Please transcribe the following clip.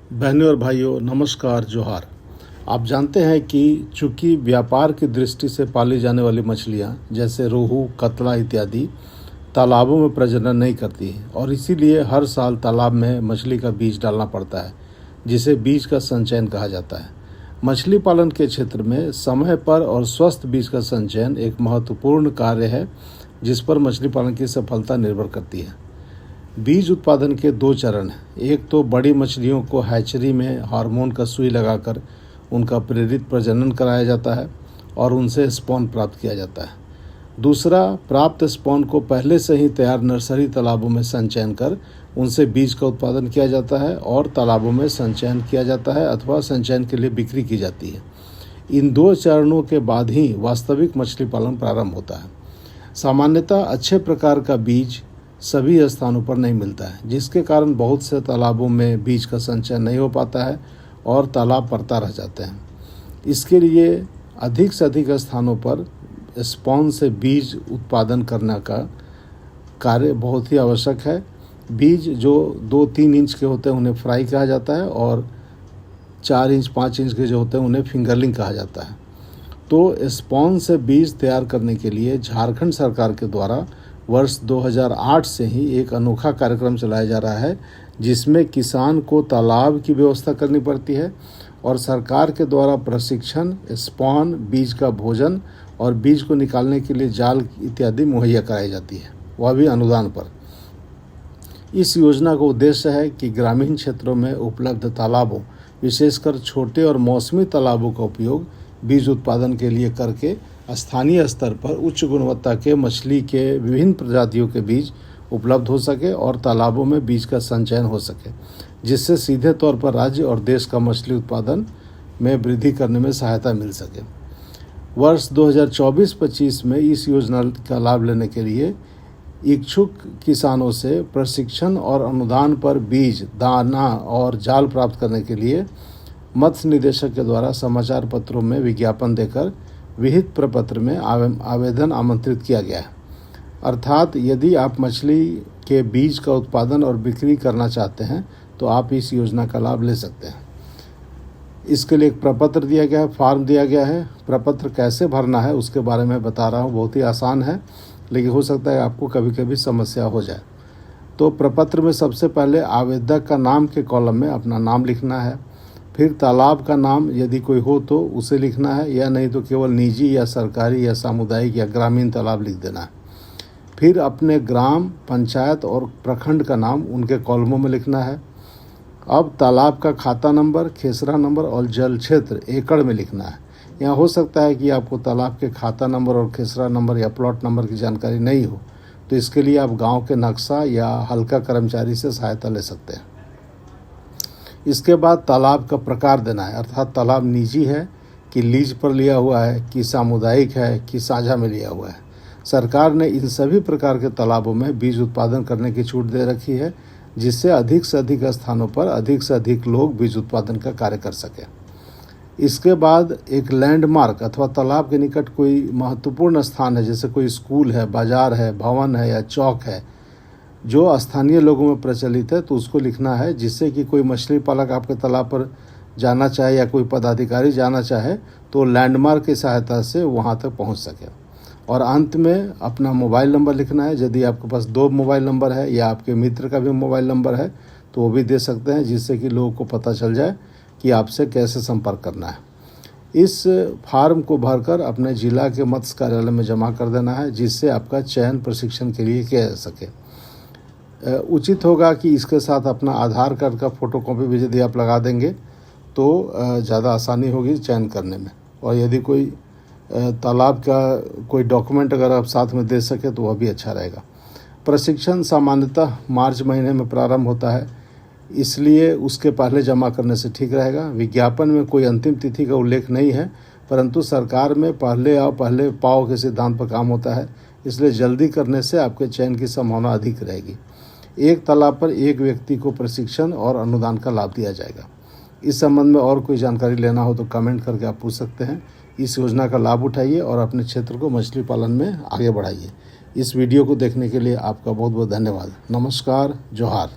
बहनों और भाइयों, नमस्कार, जोहार। आप जानते हैं कि चूंकि व्यापार की दृष्टि से पाली जाने वाली मछलियां जैसे रोहू, कतला इत्यादि तालाबों में प्रजनन नहीं करती हैं और इसीलिए हर साल तालाब में मछली का बीज डालना पड़ता है, जिसे बीज का संचयन कहा जाता है। मछली पालन के क्षेत्र में समय पर और स्वस्थ बीज का संचयन एक महत्वपूर्ण कार्य है, जिस पर मछली पालन की सफलता निर्भर करती है। बीज उत्पादन के दो चरण हैं। एक तो बड़ी मछलियों को हैचरी में हार्मोन का सुई लगाकर उनका प्रेरित प्रजनन कराया जाता है और उनसे स्पॉन प्राप्त किया जाता है। दूसरा, प्राप्त स्पॉन को पहले से ही तैयार नर्सरी तालाबों में संचयन कर उनसे बीज का उत्पादन किया जाता है और तालाबों में संचयन किया जाता है अथवा संचयन के लिए बिक्री की जाती है। इन दो चरणों के बाद ही वास्तविक मछली पालन प्रारंभ होता है। सामान्यतः अच्छे प्रकार का बीज सभी स्थानों पर नहीं मिलता है, जिसके कारण बहुत से तालाबों में बीज का संचयन नहीं हो पाता है और तालाब पड़ता रह जाते हैं। इसके लिए अधिक से अधिक स्थानों पर स्पॉन से बीज उत्पादन करने का कार्य बहुत ही आवश्यक है। बीज जो 2-3 इंच के होते हैं उन्हें फ्राई कहा जाता है और 4 इंच 5 इंच के जो होते हैं उन्हें फिंगरलिंग कहा जाता है। तो स्पॉन से बीज तैयार करने के लिए झारखंड सरकार के द्वारा वर्ष 2008 से ही एक अनोखा कार्यक्रम चलाया जा रहा है, जिसमें किसान को तालाब की व्यवस्था करनी पड़ती है और सरकार के द्वारा प्रशिक्षण, स्पॉन, बीज का भोजन और बीज को निकालने के लिए जाल इत्यादि मुहैया कराई जाती है, वह भी अनुदान पर। इस योजना का उद्देश्य है कि ग्रामीण क्षेत्रों में उपलब्ध तालाबों, विशेषकर छोटे और मौसमी तालाबों का उपयोग बीज उत्पादन के लिए करके स्थानीय स्तर पर उच्च गुणवत्ता के मछली के विभिन्न प्रजातियों के बीज उपलब्ध हो सके और तालाबों में बीज का संचयन हो सके, जिससे सीधे तौर पर राज्य और देश का मछली उत्पादन में वृद्धि करने में सहायता मिल सके। वर्ष 2024-25 में इस योजना का लाभ लेने के लिए इच्छुक किसानों से प्रशिक्षण और अनुदान पर बीज, दाना और जाल प्राप्त करने के लिए मत्स्य निदेशक के द्वारा समाचार पत्रों में विज्ञापन देकर विहित प्रपत्र में आवेदन आमंत्रित किया गया है। अर्थात यदि आप मछली के बीज का उत्पादन और बिक्री करना चाहते हैं तो आप इस योजना का लाभ ले सकते हैं। इसके लिए एक प्रपत्र दिया गया है, फॉर्म दिया गया है। प्रपत्र कैसे भरना है उसके बारे में बता रहा हूँ। बहुत ही आसान है, लेकिन हो सकता है आपको कभी कभी समस्या हो जाए। तो प्रपत्र में सबसे पहले आवेदक का नाम के कॉलम में अपना नाम लिखना है। फिर तालाब का नाम यदि कोई हो तो उसे लिखना है, या नहीं तो केवल निजी या सरकारी या सामुदायिक या ग्रामीण तालाब लिख देना है। फिर अपने ग्राम, पंचायत और प्रखंड का नाम उनके कॉलमों में लिखना है। अब तालाब का खाता नंबर, खेसरा नंबर और जल क्षेत्र एकड़ में लिखना है। यहाँ हो सकता है कि आपको तालाब के खाता नंबर और खेसरा नंबर या प्लॉट नंबर की जानकारी नहीं हो, तो इसके लिए आप गाँव के नक्शा या हल्का कर्मचारी से सहायता ले सकते हैं। इसके बाद तालाब का प्रकार देना है, अर्थात तालाब निजी है कि लीज पर लिया हुआ है, कि सामुदायिक है कि साझा में लिया हुआ है। सरकार ने इन सभी प्रकार के तालाबों में बीज उत्पादन करने की छूट दे रखी है, जिससे अधिक से अधिक स्थानों पर अधिक से अधिक लोग बीज उत्पादन का कार्य कर सकें। इसके बाद एक लैंडमार्क अथवा तालाब के निकट कोई महत्वपूर्ण स्थान है, जैसे कोई स्कूल है, बाजार है, भवन है या चौक है, जो स्थानीय लोगों में प्रचलित है, तो उसको लिखना है, जिससे कि कोई मछली पालक आपके तालाब पर जाना चाहे या कोई पदाधिकारी जाना चाहे तो लैंडमार्क की सहायता से वहां तक पहुंच सके। और अंत में अपना मोबाइल नंबर लिखना है। यदि आपके पास 2 मोबाइल नंबर है या आपके मित्र का भी मोबाइल नंबर है तो वो भी दे सकते हैं, जिससे कि लोगों को पता चल जाए कि आपसे कैसे संपर्क करना है। इस फार्म को भरकर अपने जिला के मत्स्य कार्यालय में जमा कर देना है, जिससे आपका चयन प्रशिक्षण के लिए किया जा सके। उचित होगा कि इसके साथ अपना आधार कार्ड का फोटोकॉपी भी यदि आप लगा देंगे तो ज़्यादा आसानी होगी चयन करने में। और यदि कोई तालाब का कोई डॉक्यूमेंट अगर आप साथ में दे सके तो वह भी अच्छा रहेगा। प्रशिक्षण सामान्यतः मार्च महीने में प्रारंभ होता है, इसलिए उसके पहले जमा करने से ठीक रहेगा। विज्ञापन में कोई अंतिम तिथि का उल्लेख नहीं है, परंतु सरकार में पहले आओ पहले पाओ के सिद्धांत पर काम होता है, इसलिए जल्दी करने से आपके चयन की संभावना अधिक रहेगी। एक तालाब पर एक व्यक्ति को प्रशिक्षण और अनुदान का लाभ दिया जाएगा। इस संबंध में और कोई जानकारी लेना हो तो कमेंट करके आप पूछ सकते हैं। इस योजना का लाभ उठाइए और अपने क्षेत्र को मछली पालन में आगे बढ़ाइए। इस वीडियो को देखने के लिए आपका बहुत बहुत धन्यवाद। नमस्कार, जोहार।